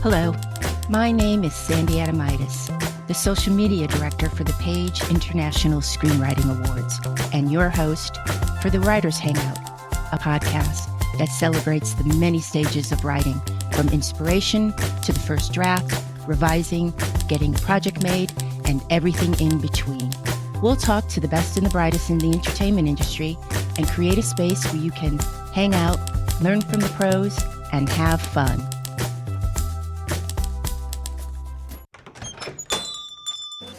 Hello, my name is Sandy Adomaitis, the social media director for the Page International Screenwriting Awards, and your host for the Writers Hangout, a podcast that celebrates the many stages of writing, from inspiration to the first draft, revising, getting a project made, and everything in between. We'll talk to the best and the brightest in the entertainment industry and create a space where you can hang out, learn from the pros, and have fun.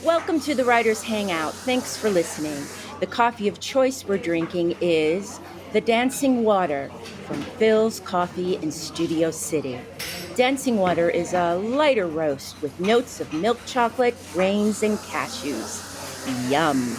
Welcome to the Writers Hangout. Thanks for listening. The coffee of choice we're drinking is the Dancing Water from Phil's Coffee in Studio City. Dancing Water is a lighter roast with notes of milk chocolate, grains, and cashews. Yum.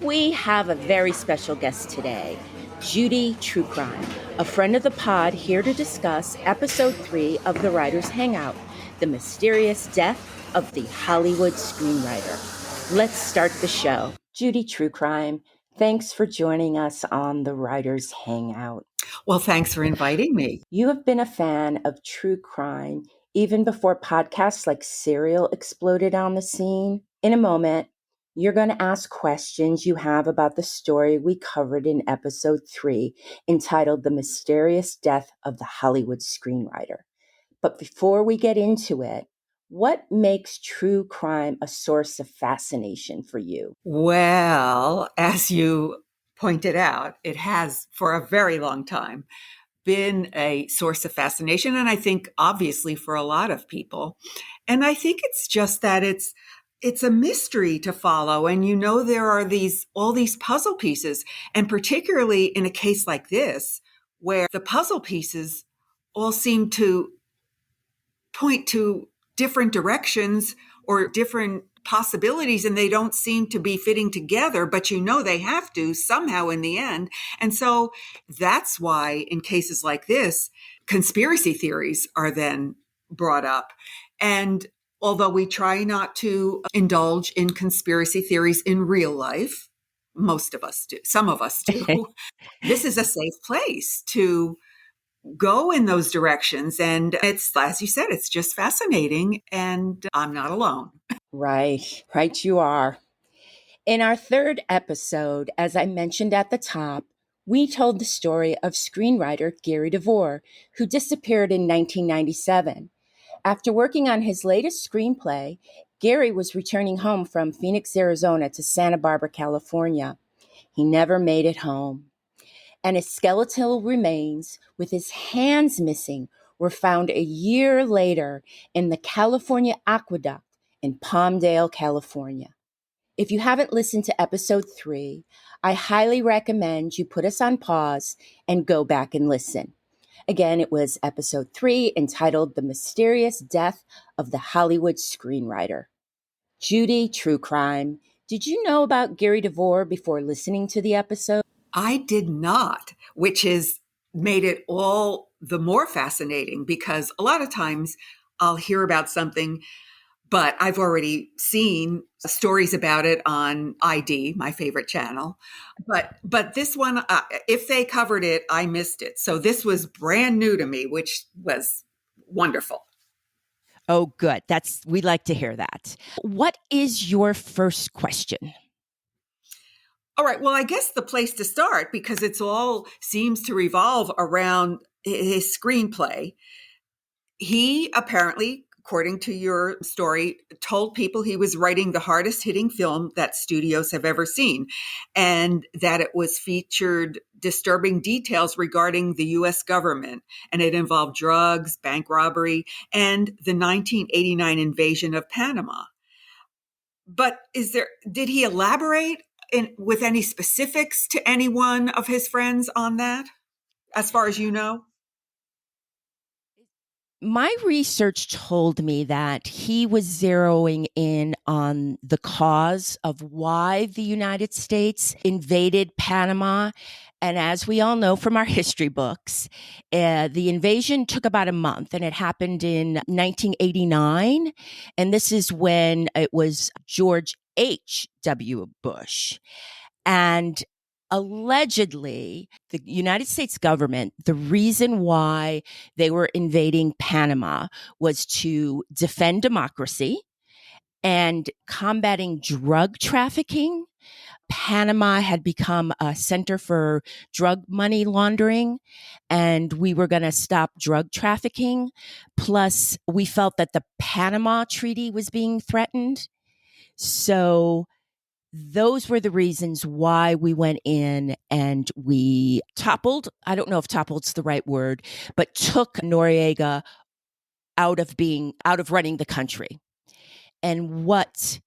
We have a very special guest today, Judy TrueCrime, a friend of the pod, here to discuss episode 3 of the Writers Hangout, the mysterious death of the Hollywood Screenwriter. Let's start the show. Judy TrueCrime, thanks for joining us on the Writers Hangout. Well, thanks for inviting me. You have been a fan of true crime even before podcasts like Serial exploded on the scene. In a moment, you're going to ask questions you have about the story we covered in episode 3, entitled The Mysterious Death of the Hollywood Screenwriter. But before we get into it, what makes true crime a source of fascination for you? Well, as you pointed out, it has for a very long time been a source of fascination. And I think obviously for a lot of people. And I think it's just that it's a mystery to follow. And there are all these puzzle pieces. And particularly in a case like this, where the puzzle pieces all seem to point to different directions or different possibilities, and they don't seem to be fitting together, but they have to somehow in the end. And so that's why in cases like this, conspiracy theories are then brought up. And although we try not to indulge in conspiracy theories in real life, most of us do, some of us do, this is a safe place to go in those directions. And it's, as you said, it's just fascinating. And I'm not alone. Right you are. In our third episode, as I mentioned at the top, we told the story of screenwriter Gary DeVore, who disappeared in 1997. After working on his latest screenplay, Gary was returning home from Phoenix, Arizona to Santa Barbara, California. He never made it home. And his skeletal remains, with his hands missing, were found a year later in the California Aqueduct in Palmdale, California. If you haven't listened to episode 3, I highly recommend you put us on pause and go back and listen. Again, it was episode 3, entitled The Mysterious Death of the Hollywood Screenwriter. Judy TrueCrime, did you know about Gary DeVore before listening to the episode? I did not, which has made it all the more fascinating, because a lot of times I'll hear about something, but I've already seen stories about it on ID, my favorite channel. But this one, if they covered it, I missed it. So this was brand new to me, which was wonderful. Oh, good. We like to hear that. What is your first question? All right. Well, I guess the place to start, because it's all seems to revolve around his screenplay. He apparently, according to your story, told people he was writing the hardest hitting film that studios have ever seen, and that it was featured disturbing details regarding the U.S. government, and it involved drugs, bank robbery, and the 1989 invasion of Panama. But did he elaborate with any specifics to any one of his friends on that, as far as you know? My research told me that he was zeroing in on the cause of why the United States invaded Panama. And as we all know from our history books, the invasion took about a month, and it happened in 1989. And this is when it was George H.W. Bush. And Allegedly, the United States government, the reason why they were invading Panama was to defend democracy and combating drug trafficking. Panama had become a center for drug money laundering, and we were going to stop drug trafficking. Plus, we felt that the Panama Treaty was being threatened. So, those were the reasons why we went in and we toppled. I don't know if toppled's the right word, but took Noriega out of running the country. And what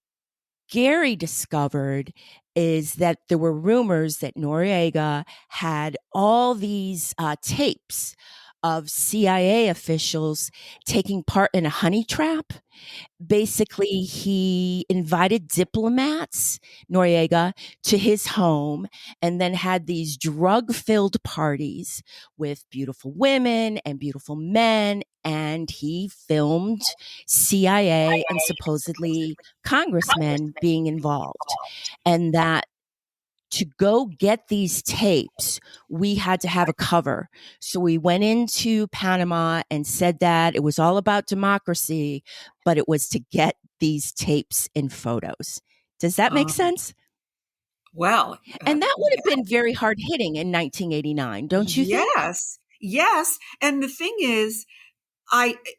Gary discovered is that there were rumors that Noriega had all these tapes of CIA officials taking part in a honey trap. Basically, he invited diplomats, Noriega, to his home and then had these drug-filled parties with beautiful women and beautiful men. And he filmed CIA and supposedly congressmen being involved. And that to go get these tapes, we had to have a cover. So we went into Panama and said that it was all about democracy, but it was to get these tapes and photos. Does that make sense? Well, and that would have been very hard hitting in 1989, don't you think? Yes. And the thing is,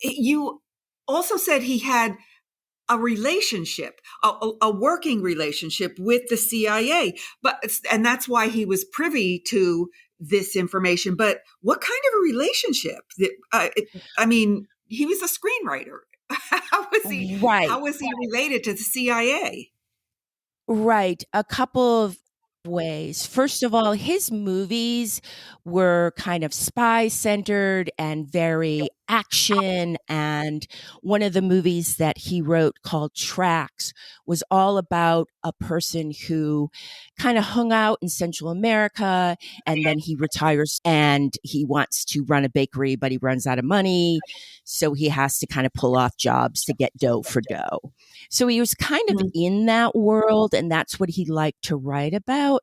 you also said he had a relationship, a working relationship with the CIA, and that's why he was privy to this information. But what kind of a relationship? I mean, he was a screenwriter. Right. How was he related to the CIA? Right. A couple of ways. First of all, his movies were kind of spy centered and very action. And one of the movies that he wrote called Tracks was all about a person who kind of hung out in Central America and then he retires and he wants to run a bakery, but he runs out of money. So he has to kind of pull off jobs to get dough for dough. So he was kind of in that world, and that's what he liked to write about.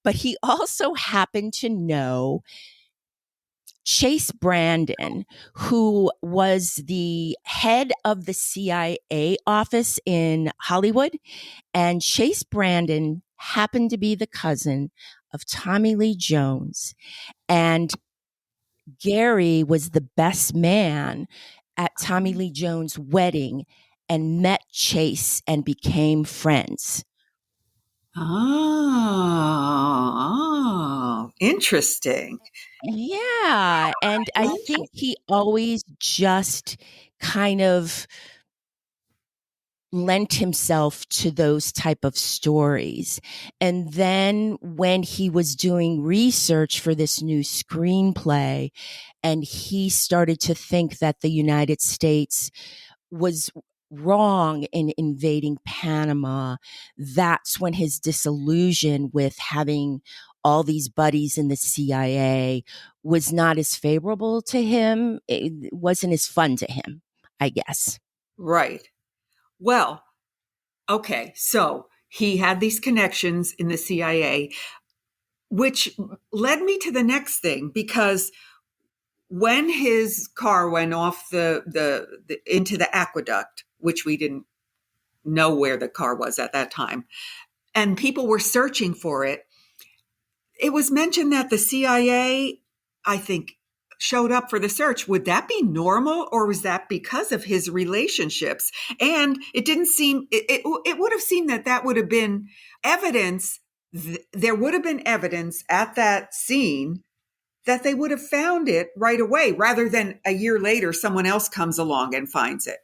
But he also happened to know Chase Brandon, who was the head of the CIA office in Hollywood. And Chase Brandon happened to be the cousin of Tommy Lee Jones. And Gary was the best man at Tommy Lee Jones' wedding and met Chase and became friends. Oh, interesting. Yeah. And I think he always just kind of lent himself to those type of stories. And then when he was doing research for this new screenplay, and he started to think that the United States was wrong in invading Panama, that's when his disillusion with having all these buddies in the CIA was not as favorable to him. It wasn't as fun to him, I guess. Right. Well, okay. So he had these connections in the CIA, which led me to the next thing, because when his car went off the into the aqueduct, which we didn't know where the car was at that time, and people were searching for it, it was mentioned that the CIA, I think, showed up for the search. Would that be normal, or was that because of his relationships? And it didn't seem, it would have seemed that would have been evidence. There would have been evidence at that scene that they would have found it right away, rather than a year later, someone else comes along and finds it.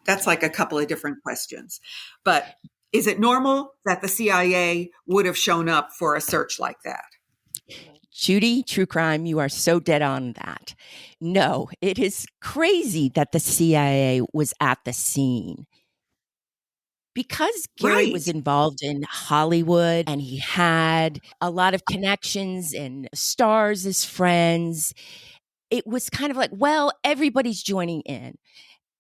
That's like a couple of different questions. But is it normal that the CIA would have shown up for a search like that? Judy TrueCrime, you are so dead on that. No, it is crazy that the CIA was at the scene. Because Gary was involved in Hollywood and he had a lot of connections and stars as friends, it was kind of like, well, everybody's joining in.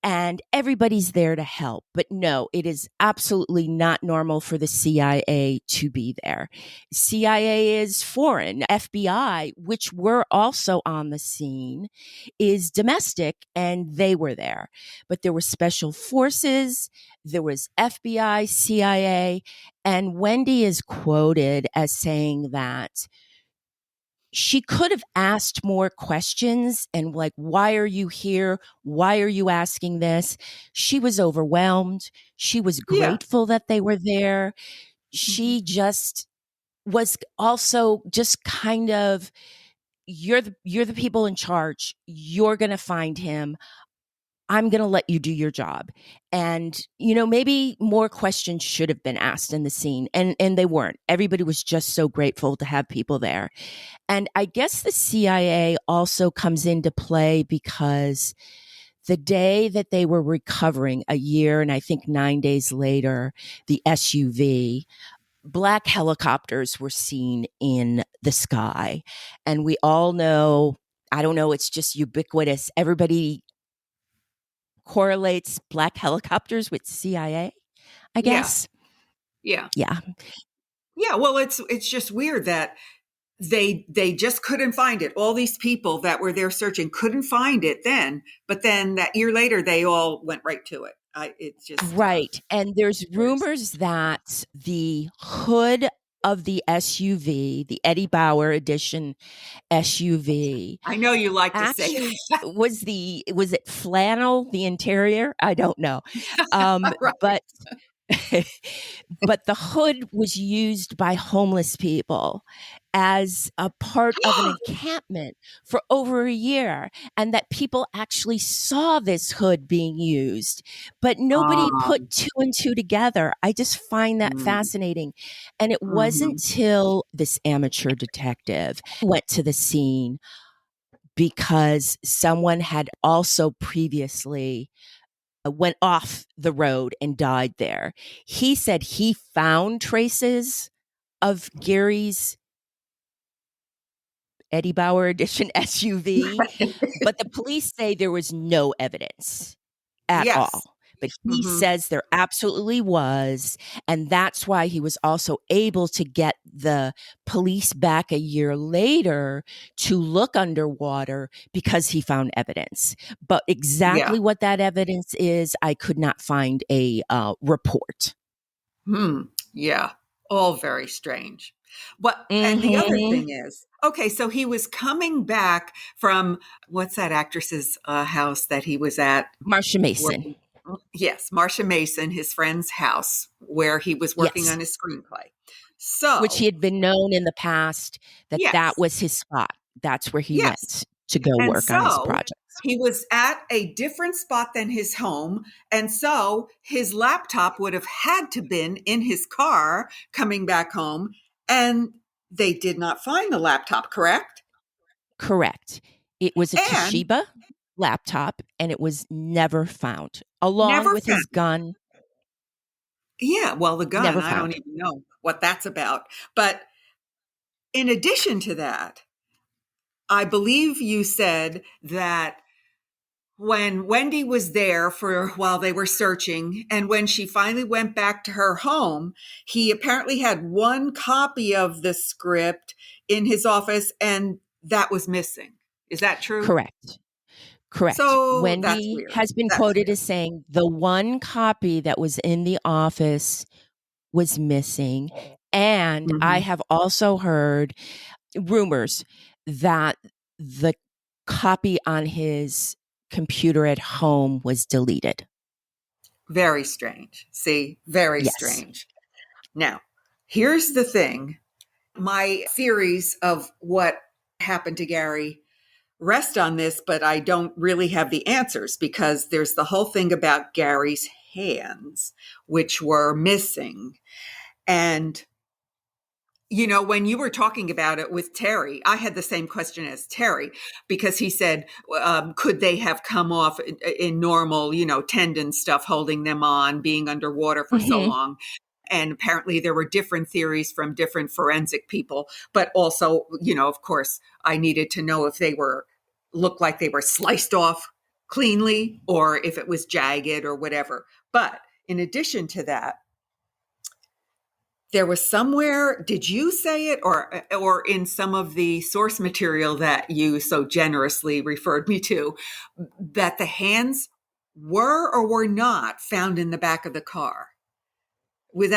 and everybody's there to help. But no, it is absolutely not normal for the CIA to be there. CIA is foreign. FBI, which were also on the scene, is domestic, and they were there. But there were special forces, there was FBI, CIA, and Wendy is quoted as saying that she could have asked more questions and like, why are you here? Why are you asking this? She was overwhelmed. She was Yeah. grateful that they were there. Mhm. She just was also just kind of, you're the people in charge. You're going to find him. I'm going to let you do your job. And, maybe more questions should have been asked in the scene, and they weren't. Everybody was just so grateful to have people there. And I guess the CIA also comes into play because the day that they were recovering, a year and I think 9 days later, the SUV, black helicopters were seen in the sky. And we all know, I don't know, it's just ubiquitous. Everybody correlates black helicopters with CIA, I Yeah. guess. Yeah. Yeah. Yeah. Well, it's just weird that they just couldn't find it. All these people that were there searching couldn't find it then, but then that year later they all went right to it. It's just Right. And there's very rumors that the hood of the SUV, the Eddie Bauer edition SUV, I know you like to say actually was it flannel, the interior? I don't know. Um, that. Right. but but the hood was used by homeless people as a part of an encampment for over a year, and that people actually saw this hood being used, but nobody put Um, two and two together. I just find that mm, fascinating. And it wasn't mhm. till this amateur detective went to the scene because someone had also previously went off the road and died there. He said he found traces of Gary's Eddie Bauer edition SUV, but the police say there was no evidence at Yes. all. But he Mhm. says there absolutely was. And that's why he was also able to get the police back a year later to look underwater because he found evidence. But Yeah. exactly what that evidence is, I could not find a report. Hmm. Yeah. All very strange. But and the other Mm-hmm. thing is, okay, so he was coming back from what's that actress's house that he was at Marsha Mason. working? Yes, Marsha Mason, his friend's house where he was working Yes. on his screenplay. Which he So, had been known in the past that that yes, was his spot. That's where he yes. went to go And work on his so projects. he was at a different spot than his home. And so his laptop would have had to been in his car coming back home. And they did not find the laptop, correct? Correct. It was a And Toshiba laptop and it was never found, along never with his found. gun, Yeah, well, the gun, never I don't found. even know what that's about. But in addition to that, I believe you said that when Wendy was there for while they were searching, and when she finally went back to her home, he apparently had one copy of the script in his office, and that was missing. Is that true? Correct. Correct. So that's Wendy weird. has been That's quoted weird. as saying the one copy that was in the office was missing. And I Hmm. have also heard rumors that the copy on his computer at home was deleted. Very strange. See, very Yes. strange. Now, here's the thing. My theories of what happened to Gary rest on this, but I don't really have the answers because there's the whole thing about Gary's hands, which were missing. And, when you were talking about it with Terry, I had the same question as Terry because he said, could they have come off in normal, tendon stuff, holding them on, being underwater for so Mhm. long? And apparently there were different theories from different forensic people, but also, of course, I needed to know if they were looked like they were sliced off cleanly or if it was jagged or whatever. But in addition to that, there was somewhere, did you say it or in some of the source material that you so generously referred me to, that the hands were or were not found in the back of the car? Were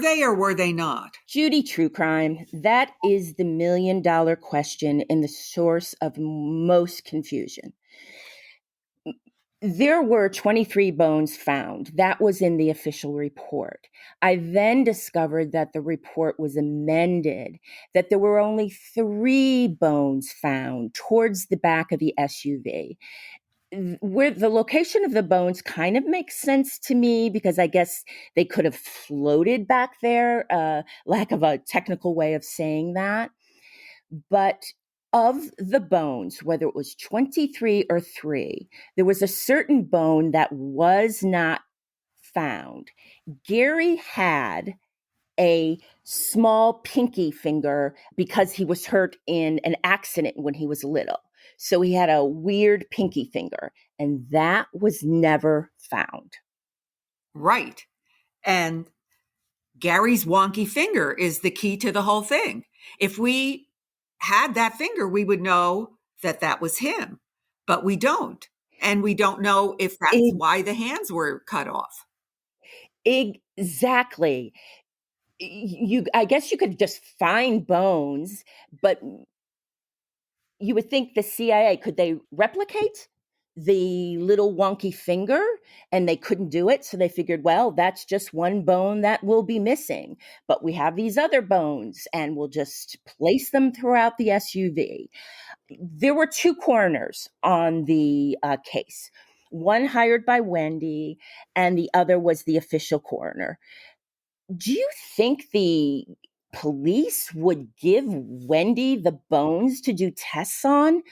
they or were they not? Judy TrueCrime, that is the $1 million question and the source of most confusion. There were 23 bones found. That was in the official report. I then discovered that the report was amended, that there were only 3 bones found towards the back of the SUV. Where the location of the bones kind of makes sense to me because I guess they could have floated back there, lack of a technical way of saying that. But of the bones, whether it was 23 or 3, there was a certain bone that was not found. Gary had a small pinky finger because he was hurt in an accident when he was little. So he had a weird pinky finger, and that was never found. Right. And Gary's wonky finger is the key to the whole thing. If we had that finger, we would know that that was him, but we don't. And we don't know if that's why the hands were cut off. Exactly. I guess you could just find bones, but you would think the CIA, could they replicate the little wonky finger? And they couldn't do it. So they figured, well, that's just one bone that will be missing. But we have these other bones and we'll just place them throughout the SUV. There were 2 coroners on the case. One hired by Wendy and the other was the official coroner. Do you think the police would give Wendy the bones to do tests on?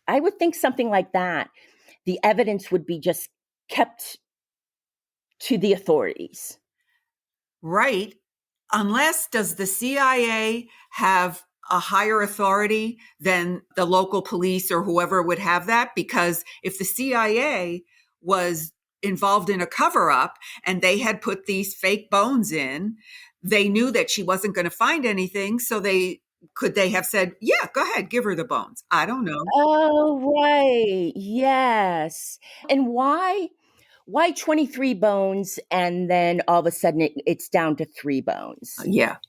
I would think something like that. The evidence would be just kept to the authorities. Right. Unless, does the CIA have a higher authority than the local police or whoever would have that? Because if the CIA was involved in a cover-up and they had put these fake bones in, they knew that she wasn't going to find anything. So could they have said, yeah, go ahead, give her the bones? I don't know. Oh, right. Yes. And why 23 bones and then all of a sudden it's down to 3 bones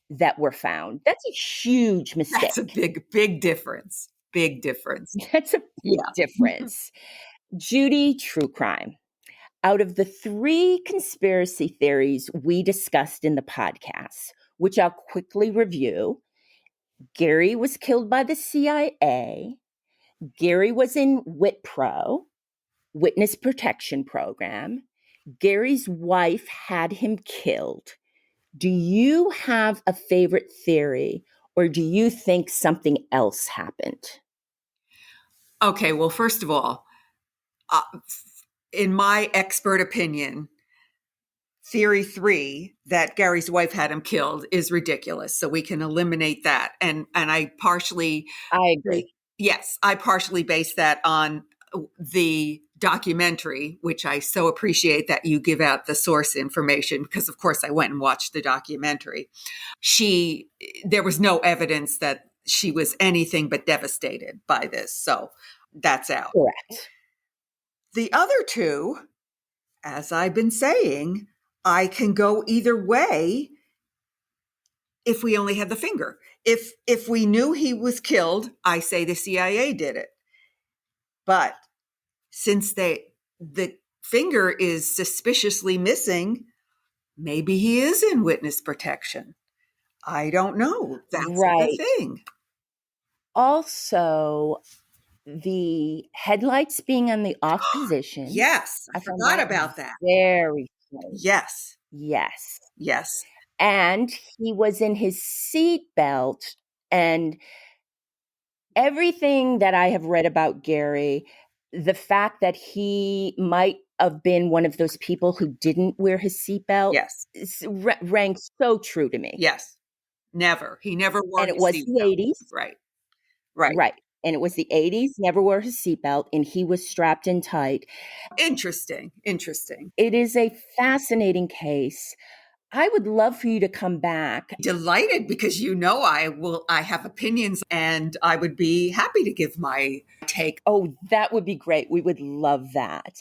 that were found? That's a huge mistake. That's a big difference. Big difference. That's a big difference. Judy TrueCrime. Out of the 3 conspiracy theories we discussed in the podcast, which I'll quickly review, Gary was killed by the CIA. Gary was in WITPRO, Witness Protection Program. Gary's wife had him killed. Do you have a favorite theory, or do you think something else happened? Okay, well, first of all, in my expert opinion, theory 3, that Gary's wife had him killed, is ridiculous. So we can eliminate that. And I agree. Yes, I partially base that on the documentary, which I so appreciate that you give out the source information, because of course I went and watched the documentary. There was no evidence that she was anything but devastated by this. So that's out. Correct. The other 2, as I've been saying, I can go either way if we only had the finger. If we knew he was killed, I say the CIA did it. But since the finger is suspiciously missing, maybe he is in witness protection. I don't know. That's the thing. Also, the headlights being on the off position. Yes, I forgot about that. Very funny. Yes. And he was in his seatbelt, and everything that I have read about Gary, the fact that he might have been one of those people who didn't wear his seatbelt, rang so true to me. Yes. Never. He never wore his seatbelt. And it was the 80s. Right. and it was the 80s, never wore his seatbelt, and he was strapped in tight. Interesting. It is a fascinating case. I would love for you to come back. Delighted, because I have opinions, and I would be happy to give my take. Oh, that would be great. We would love that.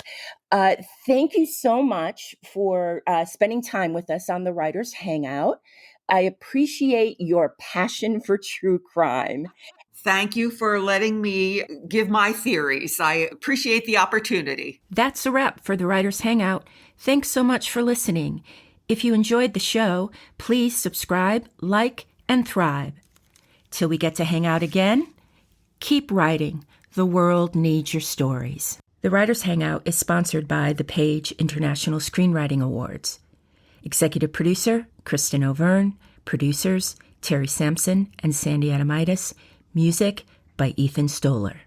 Thank you so much for spending time with us on the Writers Hangout. I appreciate your passion for true crime. Thank you for letting me give my theories. I appreciate the opportunity. That's a wrap for the Writers Hangout. Thanks so much for listening. If you enjoyed the show, please subscribe, like, and thrive. Till we get to hang out again, keep writing. The world needs your stories. The Writers Hangout is sponsored by the Page International Screenwriting Awards. Executive producer, Kristin Overn. Producers, Terry Sampson and Sandy Adomaitis. Music by Ethan Stoller.